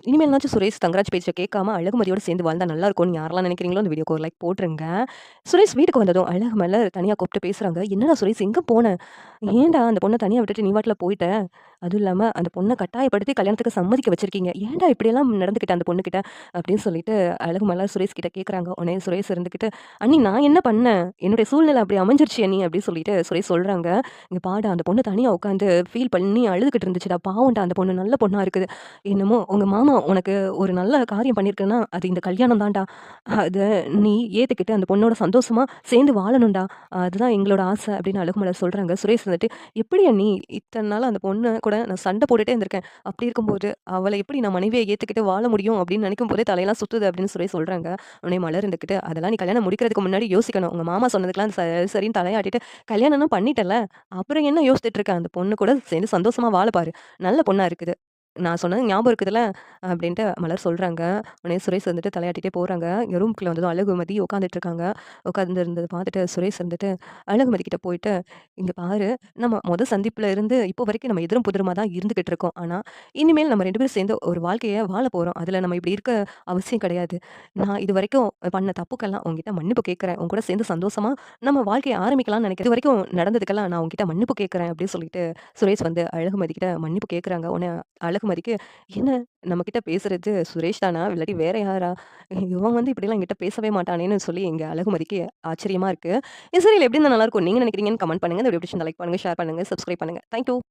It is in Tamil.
இனிமேல்னாச்சும் சுரேஷ் தங்கராஜ் பேச்ச கேட்காம அழகுமதியோட சேர்ந்து வாழ்ந்தா நல்லா இருக்கும்னு யாரெல்லாம் நினைக்கிறீங்களோ, அந்த வீடியோக்கு ஒரு லைக் போட்டுருங்க. சுரேஷ் வீட்டுக்கு வந்ததும் அழகுமலர் தனியா கூப்பிட்டு பேசுறாங்க. "என்னடா சுரேஷ் எங்க போன? ஏன்டா அந்த பொண்ண தனியா விட்டுட்டு நீ பாட்டுல போயிட்ட? அதுவும் இல்லாம அந்த பொண்ண கட்டாயப்படுத்தி கல்யாணத்துக்கு சம்மதிக்க வச்சிருக்கீங்க. ஏன்டா இப்படியெல்லாம் நடந்துக்கிட்ட அந்த பொண்ணுகிட்ட?" அப்படின்னு சொல்லிட்டு அழகுமலர் சுரேஷ் கிட்ட கேட்குறாங்க. உடனே சுரேஷ் இருந்துகிட்டு, "அண்ணி நான் என்ன பண்ணேன்? என்னுடைய சூழ்நிலை அப்படி அமைஞ்சிருச்சு அண்ணி" அப்படின்னு சொல்லிட்டு சுரேஷ் சொல்றாங்க. "இங்க பாருடா அந்த பொண்ணு தனியா உட்காந்து ஃபீல் பண்ணி அழுதுகிட்டு இருந்துச்சுடா. பாவம்டா அந்த பொண்ணு நல்ல பொண்ணா இருக்குது. என்னமோ உங்க மாமா உனக்கு ஒரு நல்ல காரியம் பண்ணியிருக்குன்னா, அது இந்த கல்யாணம் தான்டா. அத நீ ஏத்துக்கிட்டு அந்த பொண்ணோட சந்தோஷமா சேர்ந்து வாழணும்டா. அதுதான் எங்களோட ஆசை" அப்படின்னு அழகுமலர் சொல்றாங்க. சுரேஷ் வந்துட்டு, "எப்படி அண்ணி இத்தன நாளா அந்த பொண்ணு கூட நான் சண்டை போட்டுட்டே இருந்திருக்கேன். அப்படி இருக்கும்போது, அவள எப்படி நான் மனைவியா ஏத்துக்கிட்டு வாழ முடியும் அப்படின்னு நினைக்கும் போதே தலையெல்லாம் சுத்துது" அப்படின்னு சுரேஷ் சொல்றாங்க. உடனே மலர் இருந்துகிட்டு, "அதெல்லாம் நீ கல்யாணம் முடிக்கிறதுக்கு முன்னாடி யோசிக்கணும். உங்க மாமா சொன்னதுக்கெல்லாம் சரின்னு தலையாட்டிட்டு கல்யாணம்லாம் பண்ணிட்டல்ல. அப்புறம் என்ன யோசிச்சுட்டு இருக்க? அந்த பொண்ணு கூட சேர்ந்து சந்தோஷமா வாழ பாரு. நல்ல பொண்ணா இருக்குது. நான் சொன்னது ஞாபகம் இருக்குதுல்ல?" அப்படின்ட்டு மலர் சொல்றாங்க. உடனே சுரேஷ் வந்துட்டு தலையாட்டிட்டே போறாங்க. இங்க ரூம்குள்ள வந்ததும் அழகுமதி உட்காந்துட்டு இருக்காங்க. உட்கார்ந்து இருந்தத பார்த்துட்டு சுரேஷ் இருந்துட்டு அழகுமதி கிட்ட போயிட்டு, "இங்க பாரு, நம்ம சந்திப்புல இருந்து இப்போ வரைக்கும் நம்ம எதிரும் புதிருமா தான் இருந்துகிட்டு இருக்கோம். ஆனா, இனிமேல் நம்ம 2 பேரும் சேர்ந்து ஒரு வாழ்க்கைய வாழ போறோம். அதுல நம்ம இப்படி இருக்க அவசியம் கிடையாது. நான் இதுவரைக்கும் பண்ண தப்புக்கெல்லாம் உன்கிட்ட மன்னிப்பு கேட்கிறேன். உன் கூட சேர்ந்து சந்தோஷமா நம்ம வாழ்க்கைய ஆரம்பிக்கலாம்னு நினைக்கிறேன். இதுவரைக்கும் நடந்ததுக்கெல்லாம் நான் உன்கிட்ட மன்னிப்பு கேட்கிறேன்" அப்படின்னு சொல்லிட்டு சுரேஷ் வந்து அழகுமதி கிட்ட மன்னிப்பு கேட்குறாங்க. உடனே அழகுமதிக்கு, "என்ன நம்மகிட்ட பேசுறது சுரேஷ் தானா? இல்லாட்டி வேற யாரா? இவன் வந்து இப்படிலாம் என்கிட்ட பேசவே மாட்டானேன்னு" சொல்லி எங்க அழகுமதிக்கு ஆச்சரியமா இருக்கு. இந்த சீரியல் எப்படி இருந்தா நல்லாருக்கும் நீங்க நினைக்கிறீங்கன்னு கமெண்ட் பண்ணுங்க. இந்த வீடியோ பிடிச்சிருந்தா லைக் பண்ணுங்க, ஷேர் பண்ணுங்க, சப்ஸ்கிரைப் பண்ணுங்க. Thank you.